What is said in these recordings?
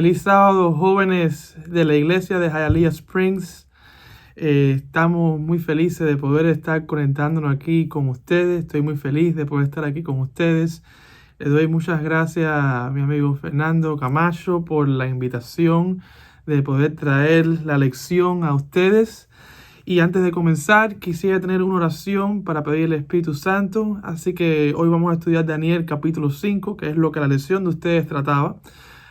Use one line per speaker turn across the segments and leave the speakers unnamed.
Feliz sábado, jóvenes de la iglesia de Hialeah Springs. Estamos muy felices de poder estar conectándonos aquí con ustedes. Estoy muy feliz de poder estar aquí con ustedes. Le doy muchas gracias a mi amigo Fernando Camacho por la invitación de poder traer la lección a ustedes. Y antes de comenzar, quisiera tener una oración para pedir el Espíritu Santo. Así que hoy vamos a estudiar Daniel capítulo 5, que es lo que la lección de ustedes trataba.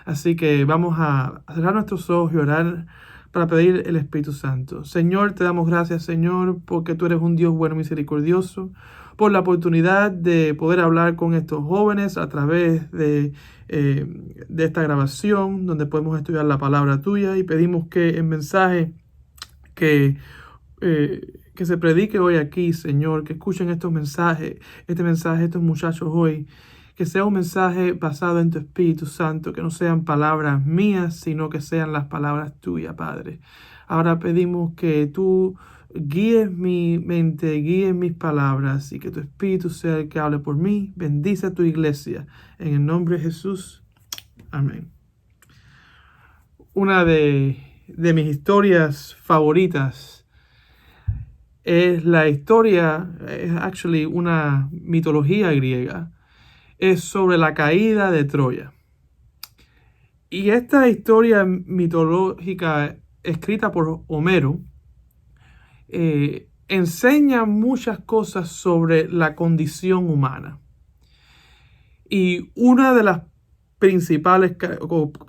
Así que vamos a cerrar nuestros ojos y orar para pedir el Espíritu Santo. Señor, te damos gracias, Señor, porque tú eres un Dios bueno y misericordioso, por la oportunidad de poder hablar con estos jóvenes a través de esta grabación, donde podemos estudiar la palabra tuya, y pedimos que el mensaje que se predique hoy aquí, Señor, que escuchen este mensaje, estos muchachos hoy, que sea un mensaje basado en tu Espíritu Santo, que no sean palabras mías, sino que sean las palabras tuyas, Padre. Ahora pedimos que tú guíes mi mente, guíes mis palabras, y que tu Espíritu sea el que hable por mí. Bendice a tu iglesia. En el nombre de Jesús. Amén. Una de mis historias favoritas es la historia, es actually una mitología griega, es sobre la caída de Troya. Y esta historia mitológica escrita por Homero enseña muchas cosas sobre la condición humana. Y una de las principales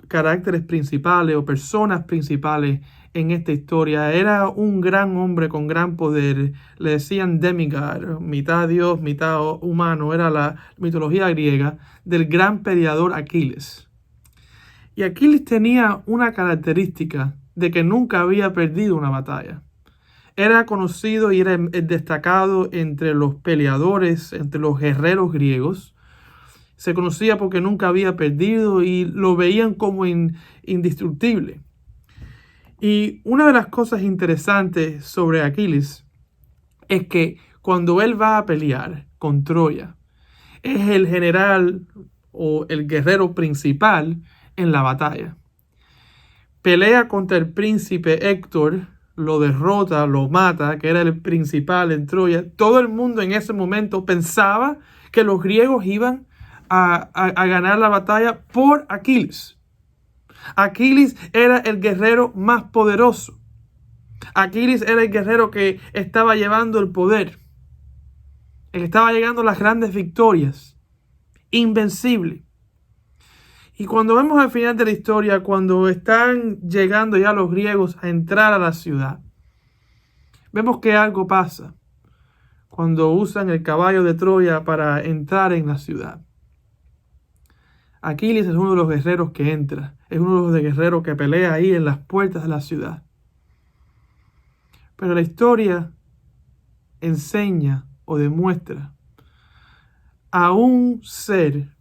caracteres principales o personas principales en esta historia era un gran hombre con gran poder. Le decían demigod, mitad dios, mitad humano. Era la mitología griega del gran peleador Aquiles. Y Aquiles tenía una característica de que nunca había perdido una batalla. Era conocido y era destacado entre los peleadores, entre los guerreros griegos. Se conocía porque nunca había perdido y lo veían como indestructible. Y una de las cosas interesantes sobre Aquiles es que cuando él va a pelear con Troya, es el general o el guerrero principal en la batalla. Pelea contra el príncipe Héctor, lo derrota, lo mata, que era el principal en Troya. Todo el mundo en ese momento pensaba que los griegos iban a ganar la batalla por Aquiles. Aquiles era el guerrero más poderoso. Aquiles era el guerrero que estaba llevando el poder. El que estaba llegando a las grandes victorias. Invencible. Y cuando vemos al final de la historia, cuando están llegando ya los griegos a entrar a la ciudad, vemos que algo pasa cuando usan el caballo de Troya para entrar en la ciudad. Aquiles es uno de los guerreros que entra, es uno de los guerreros que pelea ahí en las puertas de la ciudad. Pero la historia enseña o demuestra a un ser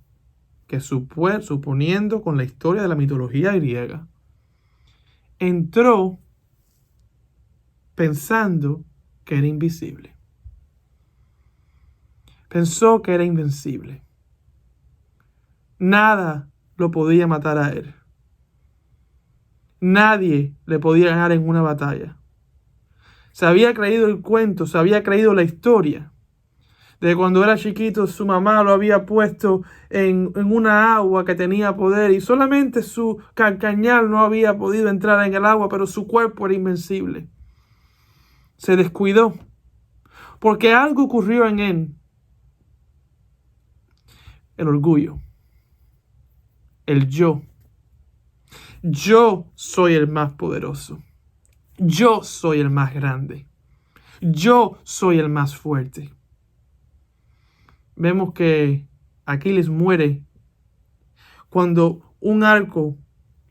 que suponiendo con la historia de la mitología griega, entró pensando que era invisible. Pensó que era invencible. Nada lo podía matar a él. Nadie le podía ganar en una batalla. Se había creído el cuento, se había creído la historia de cuando era chiquito su mamá lo había puesto en una agua que tenía poder y solamente su calcañar no había podido entrar en el agua, pero su cuerpo era invencible. Se descuidó porque algo ocurrió en él. El orgullo. El yo. Yo soy el más poderoso. Yo soy el más grande. Yo soy el más fuerte. Vemos que Aquiles muere cuando un arco,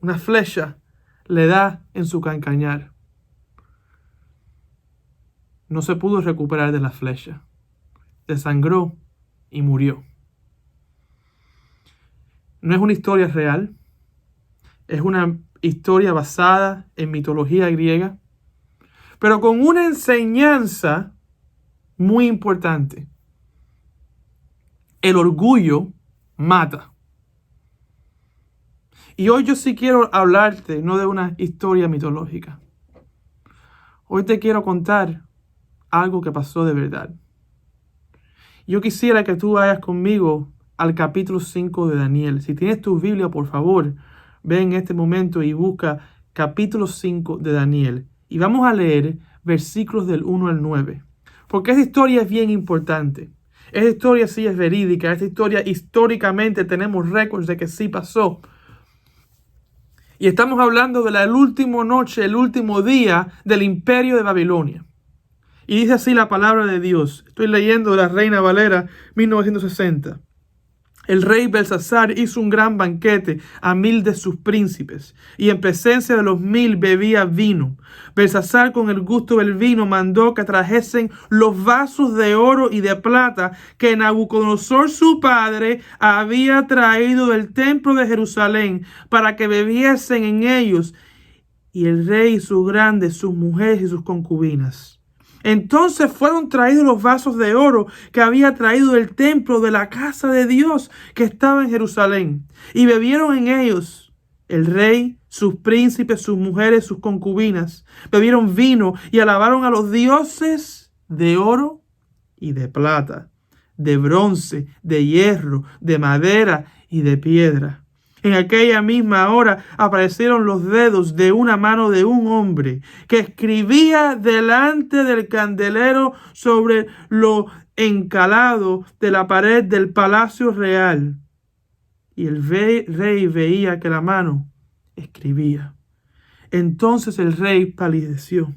una flecha, le da en su calcañar. No se pudo recuperar de la flecha. Desangró y murió. No es una historia real. Es una historia basada en mitología griega, pero con una enseñanza muy importante. El orgullo mata. Y hoy yo sí quiero hablarte, no de una historia mitológica. Hoy te quiero contar algo que pasó de verdad. Yo quisiera que tú vayas conmigo al capítulo 5 de Daniel. Si tienes tu Biblia, por favor, ve en este momento y busca capítulo 5 de Daniel. Y vamos a leer versículos del 1 al 9. Porque esta historia es bien importante. Esta historia sí es verídica. Esta historia históricamente tenemos récords de que sí pasó. Y estamos hablando de la última noche, el último día del imperio de Babilonia. Y dice así la palabra de Dios. Estoy leyendo de la Reina Valera 1960. El rey Belsasar hizo un gran banquete a 1000 de sus príncipes, y en presencia de los 1000 bebía vino. Belsasar, con el gusto del vino, mandó que trajesen los vasos de oro y de plata que Nabucodonosor su padre había traído del templo de Jerusalén, para que bebiesen en ellos, y el rey y sus grandes, sus mujeres y sus concubinas. Entonces fueron traídos los vasos de oro que había traído del templo de la casa de Dios que estaba en Jerusalén, y bebieron en ellos el rey, sus príncipes, sus mujeres, sus concubinas. Bebieron vino y alabaron a los dioses de oro y de plata, de bronce, de hierro, de madera y de piedra. En aquella misma hora aparecieron los dedos de una mano de un hombre que escribía delante del candelero sobre lo encalado de la pared del palacio real. Y el rey veía que la mano escribía. Entonces el rey palideció.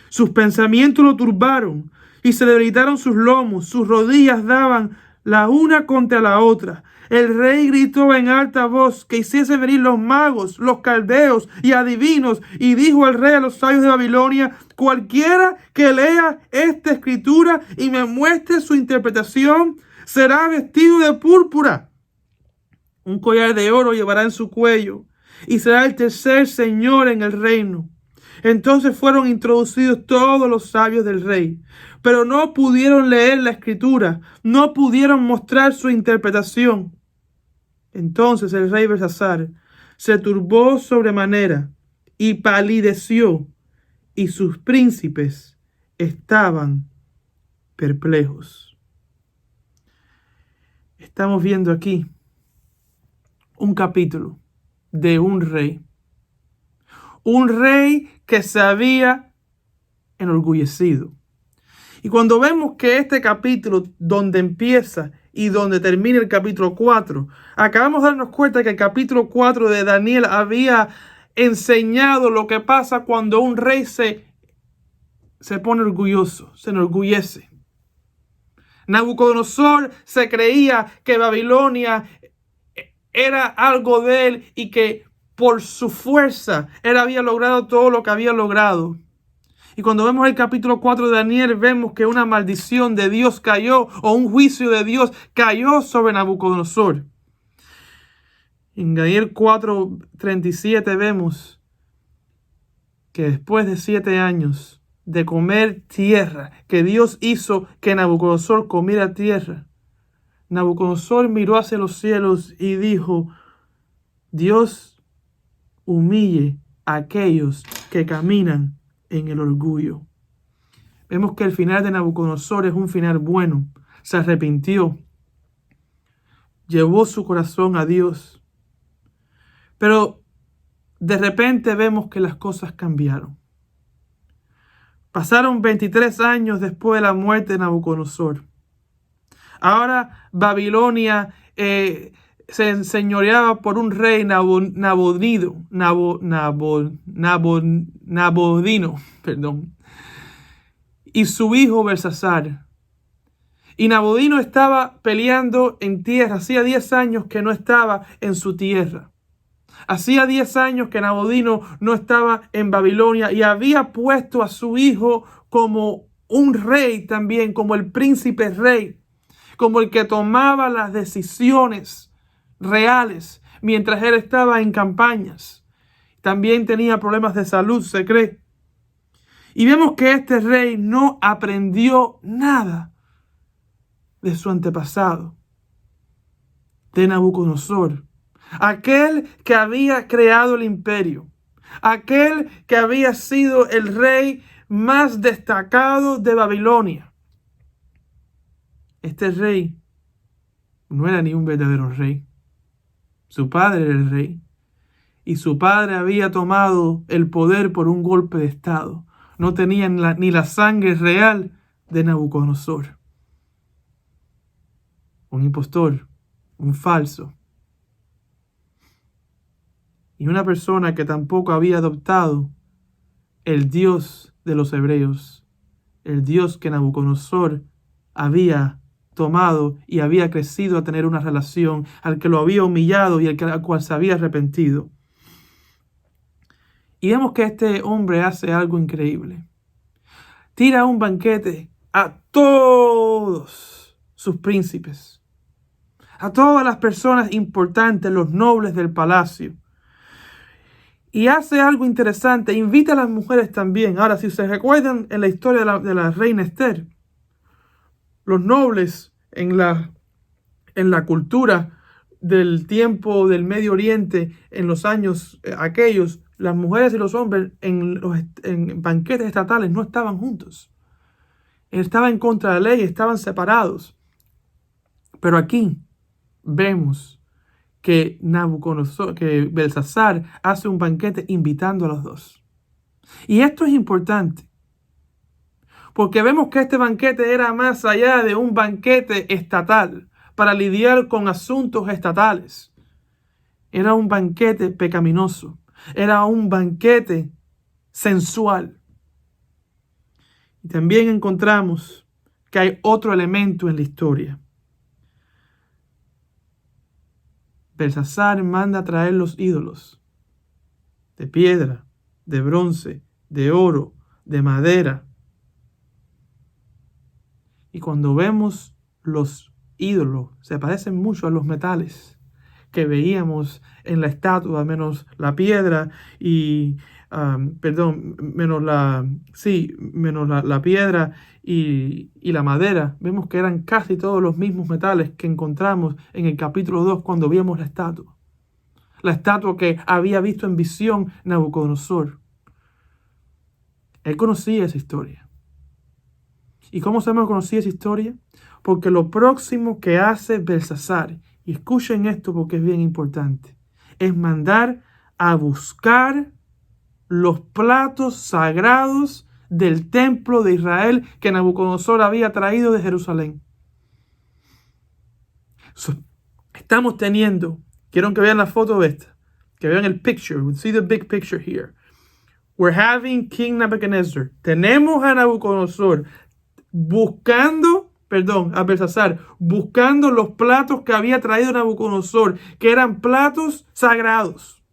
Sus pensamientos lo turbaron y se debilitaron sus lomos. Sus rodillas daban la una contra la otra. El rey gritó en alta voz que hiciese venir los magos, los caldeos y adivinos, y dijo al rey a los sabios de Babilonia: cualquiera que lea esta escritura y me muestre su interpretación será vestido de púrpura. Un collar de oro llevará en su cuello y será el tercer señor en el reino. Entonces fueron introducidos todos los sabios del rey, pero no pudieron leer la escritura, no pudieron mostrar su interpretación. Entonces el rey Belsasar se turbó sobremanera y palideció, y sus príncipes estaban perplejos. Estamos viendo aquí un capítulo de un rey que se había enorgullecido. Y cuando vemos que este capítulo, donde empieza y donde termina el capítulo 4, acabamos de darnos cuenta que el capítulo 4 de Daniel había enseñado lo que pasa cuando un rey se pone orgulloso, se enorgullece. Nabucodonosor se creía que Babilonia era algo de él y que por su fuerza él había logrado todo lo que había logrado. Y cuando vemos el capítulo 4 de Daniel, vemos que una maldición de Dios cayó, o un juicio de Dios cayó sobre Nabucodonosor. En Daniel 4:37 vemos que después de 7 años de comer tierra, que Dios hizo que Nabucodonosor comiera tierra, Nabucodonosor miró hacia los cielos y dijo: Dios humille a aquellos que caminan en el orgullo. Vemos que el final de Nabucodonosor es un final bueno. Se arrepintió, llevó su corazón a Dios, pero de repente vemos que las cosas cambiaron. Pasaron 23 años después de la muerte de Nabucodonosor. Ahora Babilonia se enseñoreaba por un rey Nabodino, y su hijo Belsasar. Y Nabodino estaba peleando en tierra. Hacía 10 años que no estaba en su tierra. Hacía 10 años que Nabodino no estaba en Babilonia, y había puesto a su hijo como un rey también, como el príncipe rey, como el que tomaba las decisiones reales mientras él estaba en campañas. También tenía problemas de salud, se cree. Y vemos que este rey no aprendió nada de su antepasado, de Nabucodonosor. aquel que había creado el imperio, aquel que había sido el rey más destacado de Babilonia. Este rey no era ni un verdadero rey. Su padre era el rey. Y su padre había tomado el poder por un golpe de estado. No tenían ni la sangre real de Nabucodonosor. Un impostor, un falso. Y una persona que tampoco había adoptado el Dios de los hebreos, el Dios que Nabucodonosor había tomado y había crecido a tener una relación, al que lo había humillado y al cual se había arrepentido. Y vemos que este hombre hace algo increíble. Tira un banquete a todos sus príncipes, a todas las personas importantes, los nobles del palacio. Y hace algo interesante, invita a las mujeres también. Ahora, si se recuerdan en la historia de la reina Esther, los nobles en la cultura del tiempo del Medio Oriente, en los años aquellos, las mujeres y los hombres en banquetes estatales no estaban juntos. Estaban en contra de la ley, estaban separados. Pero aquí vemos que Belsasar hace un banquete invitando a los dos. Y esto es importante, porque vemos que este banquete era más allá de un banquete estatal para lidiar con asuntos estatales. Era un banquete pecaminoso, era un banquete sensual. Y también encontramos que hay otro elemento en la historia. Belsasar manda a traer los ídolos de piedra, de bronce, de oro, de madera. Y cuando vemos los ídolos, se parecen mucho a los metales que veíamos en la estatua, menos la piedra y, menos la piedra y la madera. Vemos que eran casi todos los mismos metales que encontramos en el capítulo 2 cuando vimos la estatua. La estatua que había visto en visión Nabucodonosor. Él conocía esa historia. ¿Y cómo sabemos que conocía esa historia? Porque lo próximo que hace Belsasar, y escuchen esto porque es bien importante, es mandar a buscar los platos sagrados del templo de Israel que Nabucodonosor había traído de Jerusalén. Estamos teniendo, quiero que vean la foto esta, que vean el picture, see the big picture here. We're having King Nebuchadnezzar. Tenemos a Nabucodonosor a Belsasar, buscando los platos que había traído Nabucodonosor, que eran platos sagrados.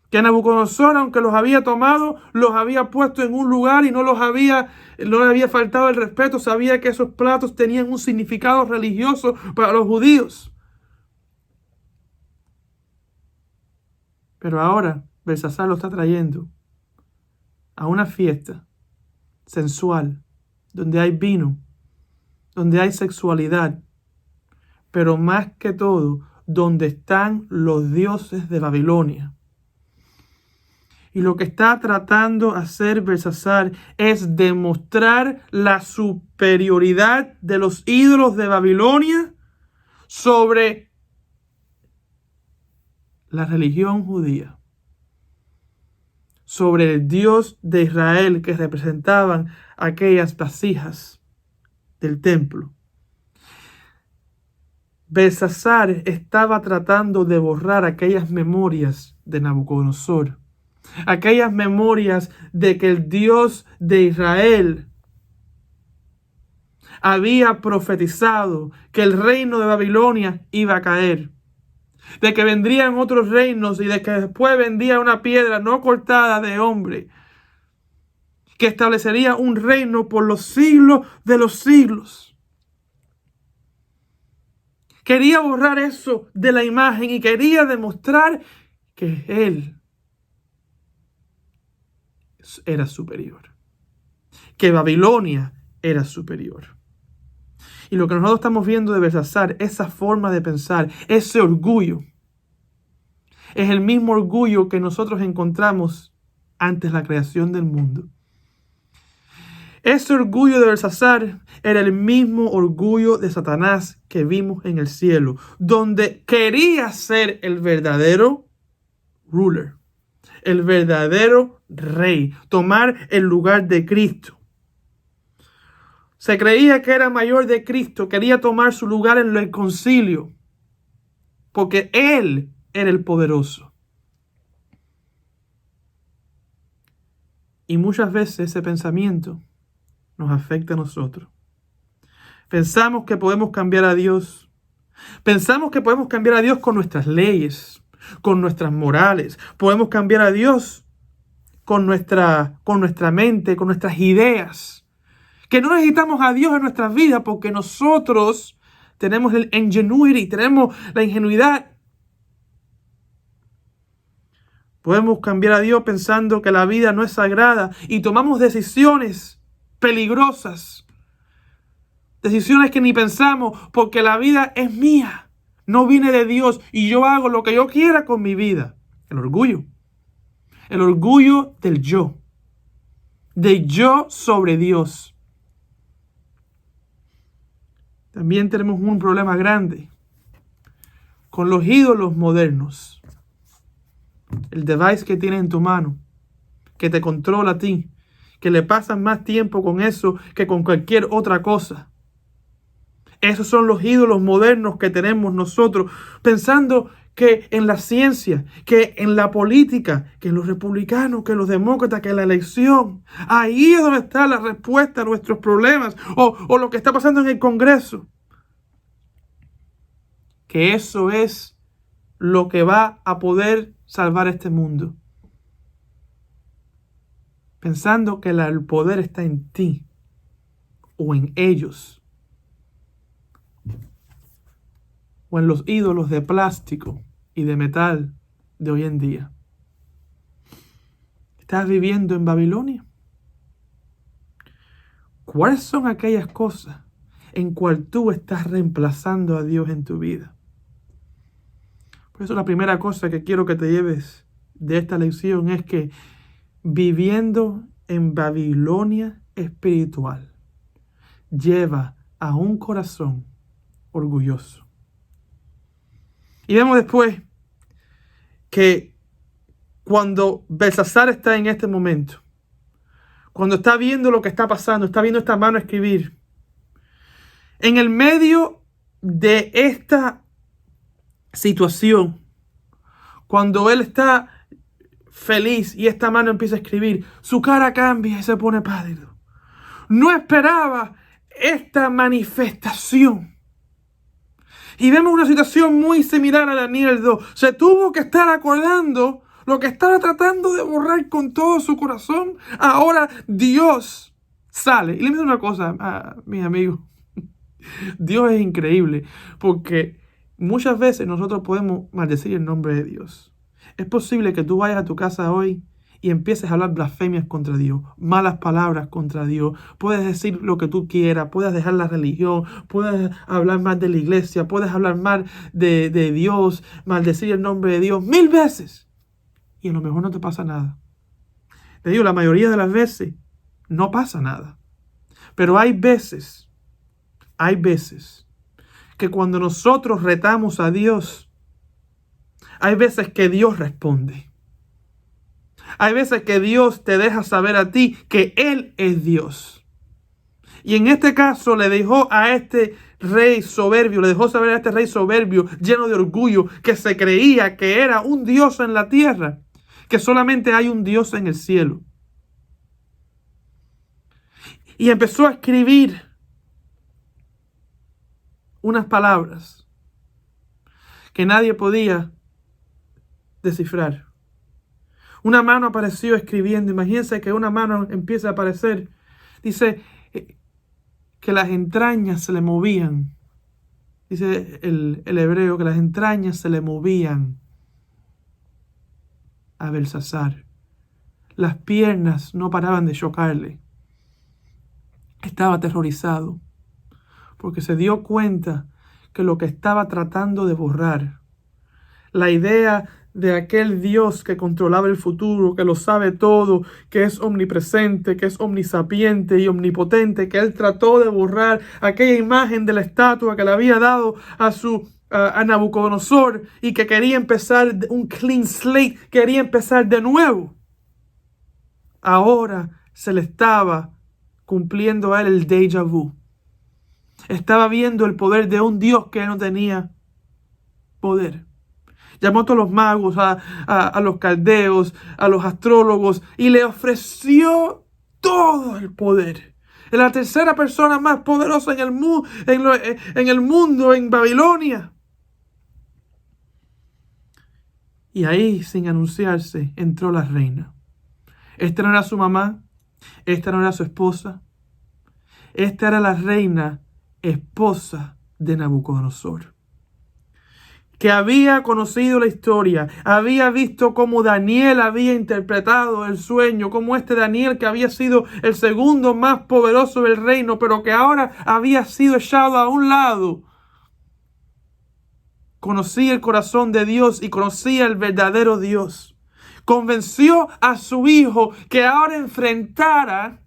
Que Nabucodonosor, aunque los había tomado, los había puesto en un lugar y no le había faltado el respeto. Sabía que esos platos tenían un significado religioso para los judíos. Pero ahora Belsasar lo está trayendo a una fiesta sensual, donde hay vino, donde hay sexualidad, pero más que todo, donde están los dioses de Babilonia. Y lo que está tratando de hacer Belsasar es demostrar la superioridad de los ídolos de Babilonia sobre la religión judía, sobre el Dios de Israel que representaban aquellas vasijas del templo. Belsasar estaba tratando de borrar aquellas memorias de Nabucodonosor, aquellas memorias de que el Dios de Israel había profetizado que el reino de Babilonia iba a caer, de que vendrían otros reinos y de que después vendría una piedra no cortada de hombre, que establecería un reino por los siglos de los siglos. Quería borrar eso de la imagen y quería demostrar que él era superior, que Babilonia era superior. Y lo que nosotros estamos viendo de Belsasar, esa forma de pensar, ese orgullo, es el mismo orgullo que nosotros encontramos antes de la creación del mundo. Ese orgullo de Belsasar era el mismo orgullo de Satanás que vimos en el cielo, donde quería ser el verdadero ruler, el verdadero rey, tomar el lugar de Cristo. Se creía que era mayor de Cristo, quería tomar su lugar en el concilio, porque Él era el poderoso. Y muchas veces ese pensamiento nos afecta a nosotros. Pensamos que podemos cambiar a Dios. Pensamos que podemos cambiar a Dios con nuestras leyes, con nuestras morales. Podemos cambiar a Dios con nuestra mente, con nuestras ideas. Que no necesitamos a Dios en nuestras vidas porque nosotros tenemos el ingenuity, tenemos la ingenuidad. Podemos cambiar a Dios pensando que la vida no es sagrada y tomamos decisiones peligrosas. Decisiones que ni pensamos porque la vida es mía, no viene de Dios y yo hago lo que yo quiera con mi vida. El orgullo del yo, de yo sobre Dios. También tenemos un problema grande con los ídolos modernos. El device que tienes en tu mano, que te controla a ti, que le pasas más tiempo con eso que con cualquier otra cosa. Esos son los ídolos modernos que tenemos nosotros, pensando que en la ciencia, que en la política, que en los republicanos, que en los demócratas, que en la elección. Ahí es donde está la respuesta a nuestros problemas o lo que está pasando en el Congreso. Que eso es lo que va a poder salvar este mundo. Pensando que el poder está en ti o en ellos. O en los ídolos de plástico y de metal de hoy en día. ¿Estás viviendo en Babilonia? ¿Cuáles son aquellas cosas en cual tú estás reemplazando a Dios en tu vida? Por eso la primera cosa que quiero que te lleves de esta lección es que viviendo en Babilonia espiritual lleva a un corazón orgulloso. Y vemos después que cuando Belsasar está en este momento, cuando está viendo lo que está pasando, está viendo esta mano escribir, en el medio de esta situación, cuando él está feliz y esta mano empieza a escribir, su cara cambia y se pone pálido. No esperaba esta manifestación. Y vemos una situación muy similar a Daniel 2. Se tuvo que estar acordando lo que estaba tratando de borrar con todo su corazón. Ahora Dios sale. Y le digo una cosa a mis amigos. Dios es increíble porque muchas veces nosotros podemos maldecir el nombre de Dios. Es posible que tú vayas a tu casa hoy y empieces a hablar blasfemias contra Dios, malas palabras contra Dios. Puedes decir lo que tú quieras, puedes dejar la religión, puedes hablar mal de la iglesia, puedes hablar mal de Dios, maldecir el nombre de Dios 1000 veces. Y a lo mejor no te pasa nada. Te digo, la mayoría de las veces no pasa nada. Pero hay veces que cuando nosotros retamos a Dios, hay veces que Dios responde. Hay veces que Dios te deja saber a ti que Él es Dios. Y en este caso le dejó a este rey soberbio, lleno de orgullo, que se creía que era un Dios en la tierra, que solamente hay un Dios en el cielo. Y empezó a escribir unas palabras que nadie podía descifrar. Una mano apareció escribiendo. Imagínense que una mano empieza a aparecer. Dice que las entrañas se le movían. Dice el hebreo que las entrañas se le movían a Belsasar. Las piernas no paraban de chocarle. Estaba aterrorizado porque se dio cuenta que lo que estaba tratando de borrar, la idea de aquel Dios que controlaba el futuro, que lo sabe todo, que es omnipresente, que es omnisapiente y omnipotente, que él trató de borrar aquella imagen de la estatua que le había dado a Nabucodonosor y que quería empezar un clean slate, quería empezar de nuevo. Ahora se le estaba cumpliendo a él el déjà vu. Estaba viendo el poder de un Dios que no tenía poder. Llamó a todos los magos, a los caldeos, a los astrólogos y le ofreció todo el poder. Es la tercera persona más poderosa en el mundo, en Babilonia. Y ahí, sin anunciarse, entró la reina. Esta no era su mamá, esta no era su esposa. Esta era la reina, esposa de Nabucodonosor, que había conocido la historia, había visto cómo Daniel había interpretado el sueño, cómo este Daniel, que había sido el segundo más poderoso del reino, pero que ahora había sido echado a un lado, conocía el corazón de Dios y conocía el verdadero Dios. Convenció a su hijo que ahora enfrentara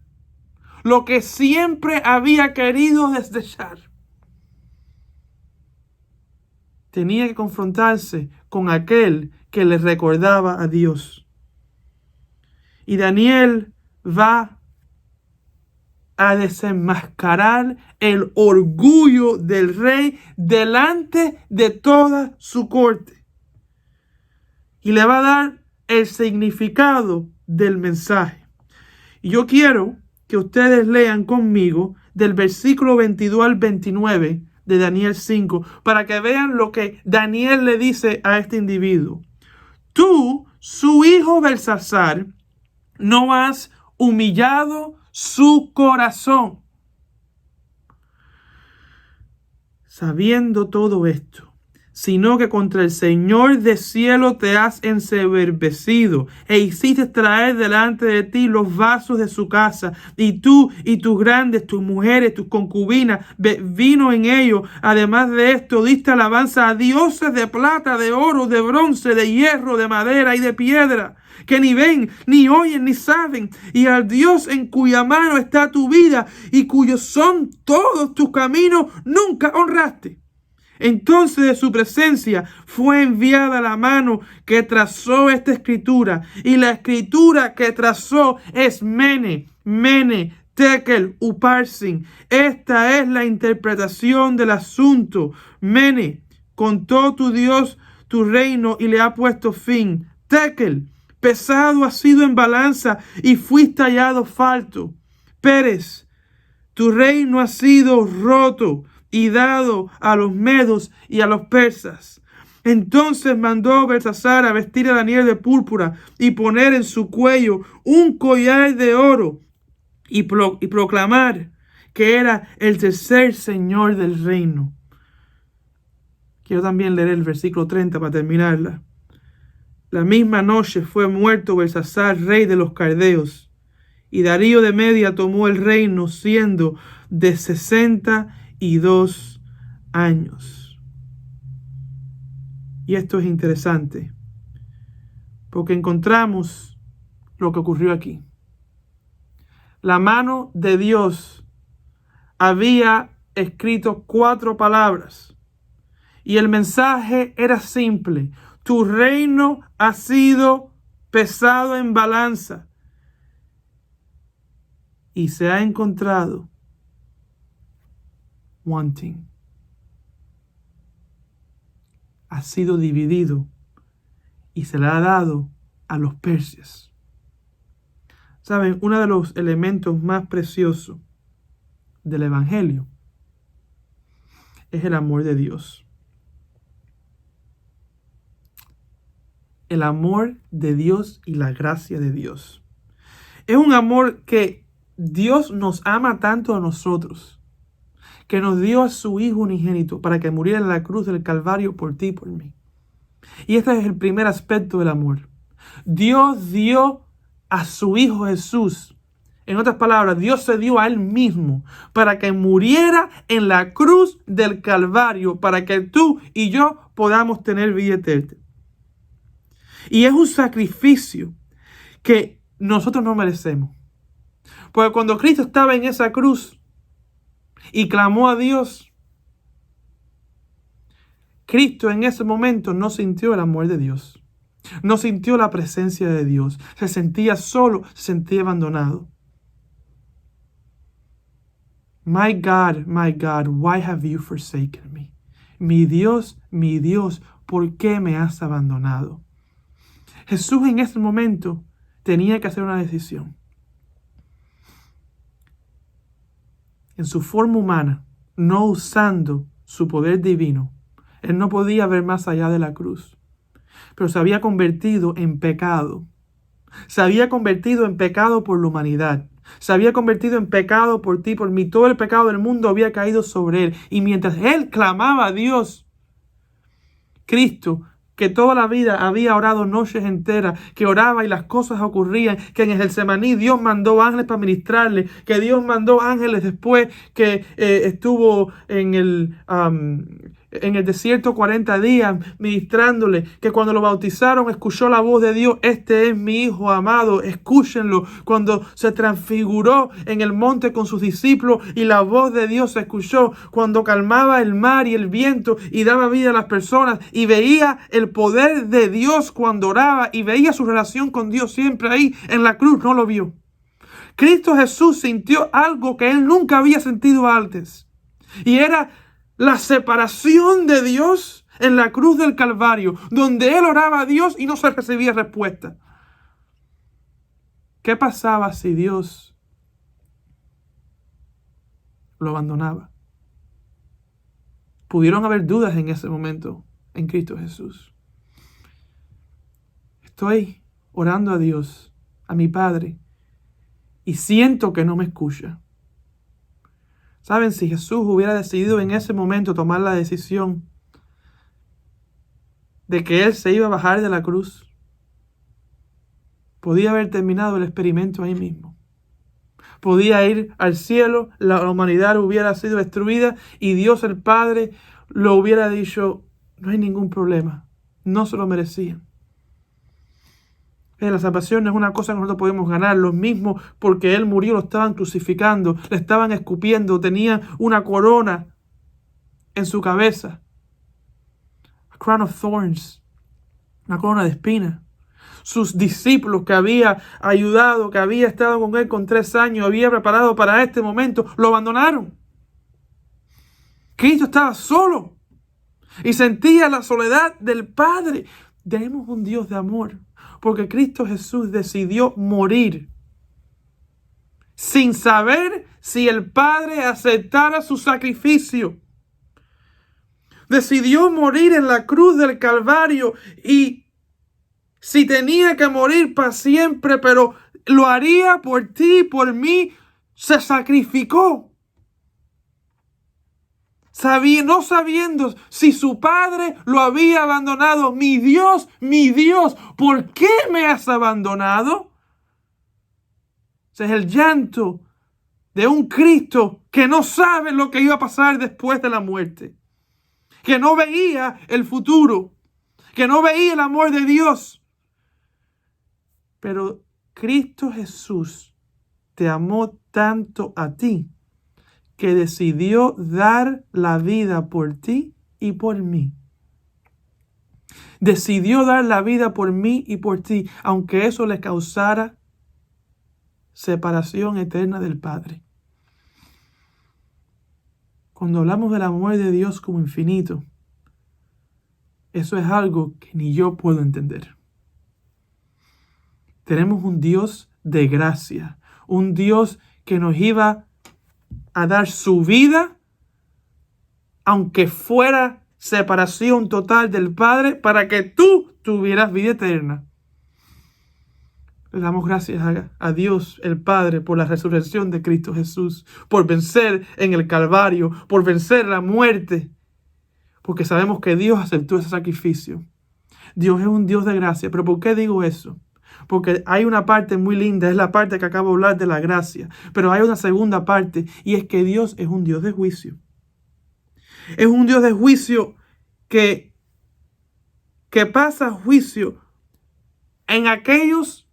lo que siempre había querido desechar. Tenía que confrontarse con aquel que le recordaba a Dios. Y Daniel va a desenmascarar el orgullo del rey delante de toda su corte. Y le va a dar el significado del mensaje. Y yo quiero que ustedes lean conmigo del versículo 22 al 29 de Daniel 5, para que vean lo que Daniel le dice a este individuo. Tú, su hijo Belsasar, no has humillado su corazón. Sabiendo todo esto, sino que contra el Señor del cielo te has ensoberbecido e hiciste traer delante de ti los vasos de su casa, y tú y tus grandes, tus mujeres, tus concubinas, vino en ellos. Además de esto, diste alabanza a dioses de plata, de oro, de bronce, de hierro, de madera y de piedra, que ni ven, ni oyen, ni saben, y al Dios en cuya mano está tu vida y cuyos son todos tus caminos, nunca honraste. Entonces de su presencia fue enviada la mano que trazó esta escritura, y la escritura que trazó es Mene, Tekel, Uparsin. Esta es la interpretación del asunto. Mene, contó tu Dios tu reino y le ha puesto fin. Tekel, pesado has sido en balanza y fuiste hallado falto. Peres, tu reino ha sido roto y dado a los medos y a los persas. Entonces mandó Belsasar a vestir a Daniel de púrpura y poner en su cuello un collar de oro y proclamar que era el tercer señor del reino. Quiero también leer el versículo 30 para terminarla. La misma noche fue muerto Belsasar, rey de los caldeos, y Darío de Media tomó el reino siendo de 62 años. Y esto es interesante, porque encontramos lo que ocurrió aquí. La mano de Dios había escrito 4 palabras, y el mensaje era simple: tu reino ha sido pesado en balanza y se ha encontrado wanting. Ha sido dividido y se le ha dado a los persias. ¿Saben? Uno de los elementos más preciosos del Evangelio es el amor de Dios. El amor de Dios y la gracia de Dios. Es un amor que Dios nos ama tanto a nosotros, que nos dio a su Hijo unigénito para que muriera en la cruz del Calvario por ti y por mí. Y este es el primer aspecto del amor. Dios dio a su Hijo Jesús En otras palabras, Dios se dio a Él mismo para que muriera en la cruz del Calvario, para que tú y yo podamos tener vida eterna. Y es un sacrificio que nosotros no merecemos. Porque cuando Cristo estaba en esa cruz y clamó a Dios, Cristo en ese momento no sintió el amor de Dios. No sintió la presencia de Dios. Se sentía solo, se sentía abandonado. My God, why have you forsaken me? Mi Dios, ¿por qué me has abandonado? Jesús en ese momento tenía que hacer una decisión. En su forma humana, no usando su poder divino, Él no podía ver más allá de la cruz. Pero se había convertido en pecado. Se había convertido en pecado por la humanidad. Se había convertido en pecado por ti, por mí. Todo el pecado del mundo había caído sobre Él. Y mientras Él clamaba a Dios, Cristo, que toda la vida había orado noches enteras, que oraba y las cosas ocurrían, que en el Getsemaní Dios mandó ángeles para ministrarle, que Dios mandó ángeles después que estuvo en el desierto 40 días ministrándole, que cuando lo bautizaron escuchó la voz de Dios: este es mi Hijo amado, escúchenlo. Cuando se transfiguró en el monte con sus discípulos y la voz de Dios se escuchó, cuando calmaba el mar y el viento y daba vida a las personas, y veía el poder de Dios cuando oraba y veía su relación con Dios siempre ahí en la cruz, no lo vio. Cristo Jesús sintió algo que Él nunca había sentido antes, y era la separación de Dios en la cruz del Calvario, donde Él oraba a Dios y no se recibía respuesta. ¿Qué pasaba si Dios lo abandonaba? Pudieron haber dudas en ese momento en Cristo Jesús. Estoy orando a Dios, a mi Padre, y siento que no me escucha. ¿Saben? Si Jesús hubiera decidido en ese momento tomar la decisión de que Él se iba a bajar de la cruz, podía haber terminado el experimento ahí mismo. Podía ir al cielo, la humanidad hubiera sido destruida y Dios el Padre lo hubiera dicho: no hay ningún problema, no se lo merecían. La salvación no es una cosa que nosotros podemos ganar. Los mismos, porque Él murió, lo estaban crucificando, le estaban escupiendo, tenían una corona en su cabeza. A crown of thorns, una corona de espinas. Sus discípulos que había ayudado, que había estado con Él con 3 años, había preparado para este momento, lo abandonaron. Cristo estaba solo y sentía la soledad del Padre. Tenemos un Dios de amor, porque Cristo Jesús decidió morir sin saber si el Padre aceptara su sacrificio. Decidió morir en la cruz del Calvario, y si tenía que morir para siempre, pero lo haría por ti, por mí, se sacrificó. No sabiendo si su Padre lo había abandonado. Mi Dios, ¿por qué me has abandonado? Ese es el llanto de un Cristo que no sabe lo que iba a pasar después de la muerte, que no veía el futuro, que no veía el amor de Dios. Pero Cristo Jesús te amó tanto a ti que decidió dar la vida por ti y por mí. Decidió dar la vida por mí y por ti, aunque eso le causara separación eterna del Padre. Cuando hablamos del amor de Dios como infinito, eso es algo que ni yo puedo entender. Tenemos un Dios de gracia, un Dios que nos iba a dar su vida, aunque fuera separación total del Padre, para que tú tuvieras vida eterna. Le damos gracias a Dios el Padre por la resurrección de Cristo Jesús, por vencer en el Calvario, por vencer la muerte, porque sabemos que Dios aceptó ese sacrificio. Dios es un Dios de gracia. ¿Pero por qué digo eso? porque hay una parte muy linda, es la parte que acabo de hablar de la gracia, pero hay una segunda parte, y es que Dios es un Dios de juicio. Es un Dios de juicio que pasa juicio en aquellos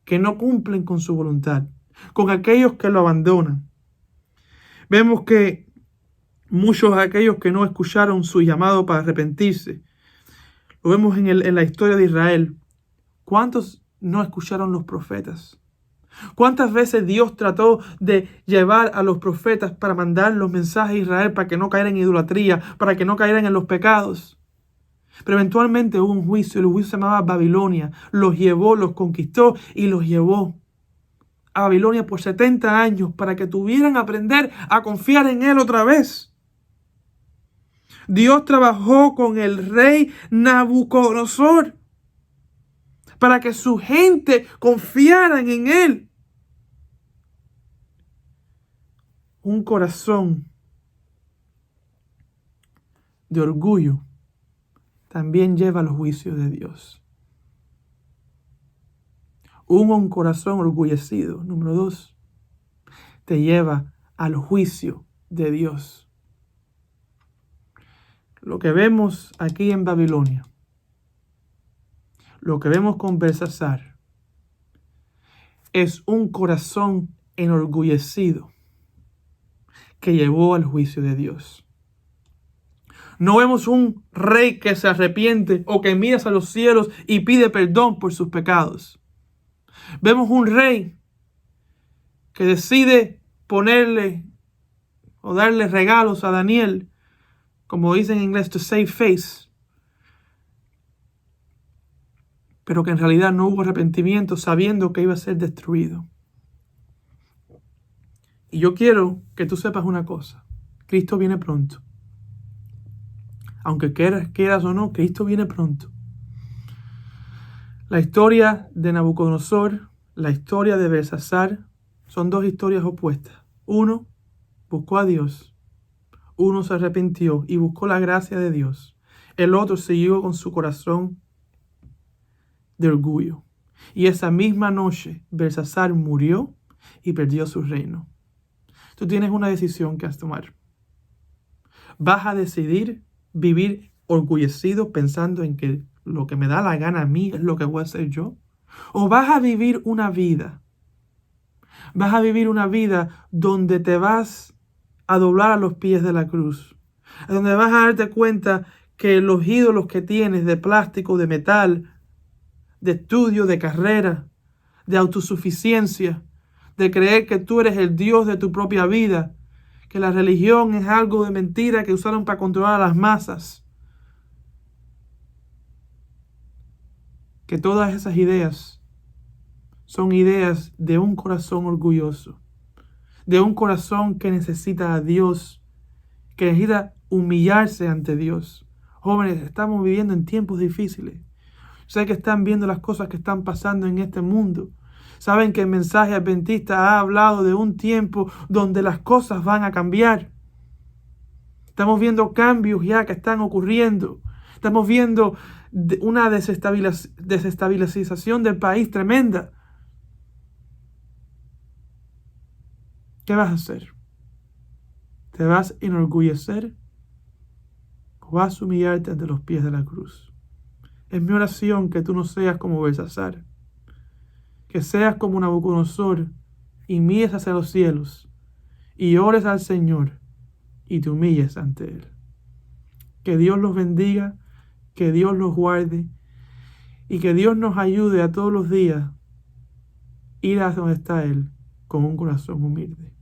que no cumplen con su voluntad, con aquellos que lo abandonan. Vemos que muchos de aquellos que no escucharon su llamado para arrepentirse, lo vemos en la historia de Israel. ¿Cuántos no escucharon los profetas? ¿Cuántas veces Dios trató de llevar a los profetas para mandar los mensajes a Israel para que no cayeran en idolatría, para que no cayeran en los pecados? Pero eventualmente hubo un juicio, el juicio se llamaba Babilonia. Los llevó, los conquistó y los llevó a Babilonia por 70 años para que tuvieran que aprender a confiar en Él otra vez. Dios trabajó con el rey Nabucodonosor para que su gente confiaran en Él. Un corazón de orgullo también lleva a los juicios de Dios. Un corazón orgullecido, número 2, te lleva al juicio de Dios. Lo que vemos aquí en Babilonia, lo que vemos con Belsasar, es un corazón enorgullecido que llevó al juicio de Dios. No vemos un rey que se arrepiente o que mira hacia los cielos y pide perdón por sus pecados. Vemos un rey que decide ponerle o darle regalos a Daniel, como dicen en inglés, to save face, pero que en realidad no hubo arrepentimiento, sabiendo que iba a ser destruido. Y yo quiero que tú sepas una cosa: Cristo viene pronto. Aunque quieras o no, Cristo viene pronto. La historia de Nabucodonosor, la historia de Belsasar, son dos historias opuestas. Uno buscó a Dios, uno se arrepintió y buscó la gracia de Dios. El otro siguió con su corazón de orgullo. Y esa misma noche, Belsasar murió y perdió su reino. Tú tienes una decisión que has de tomar. ¿Vas a decidir vivir orgullecido pensando en que lo que me da la gana a mí es lo que voy a hacer yo? ¿O vas a vivir una vida? Vas a vivir una vida donde te vas a doblar a los pies de la cruz, donde vas a darte cuenta que los ídolos que tienes de plástico, de metal, de estudio, de carrera, de autosuficiencia, de creer que tú eres el Dios de tu propia vida, que la religión es algo de mentira que usaron para controlar a las masas, que todas esas ideas son ideas de un corazón orgulloso, de un corazón que necesita a Dios, que necesita humillarse ante Dios. Jóvenes, estamos viviendo en tiempos difíciles. Sé que están viendo las cosas que están pasando en este mundo. Saben que el mensaje adventista ha hablado de un tiempo donde las cosas van a cambiar. Estamos viendo cambios ya que están ocurriendo. Estamos viendo una desestabilización del país tremenda. ¿Qué vas a hacer? ¿Te vas a enorgullecer o vas a humillarte ante los pies de la cruz? Es mi oración que tú no seas como Belsasar, que seas como Nabucodonosor y mires hacia los cielos y ores al Señor y te humilles ante Él. Que Dios los bendiga, que Dios los guarde y que Dios nos ayude a todos los días ir a donde está Él con un corazón humilde.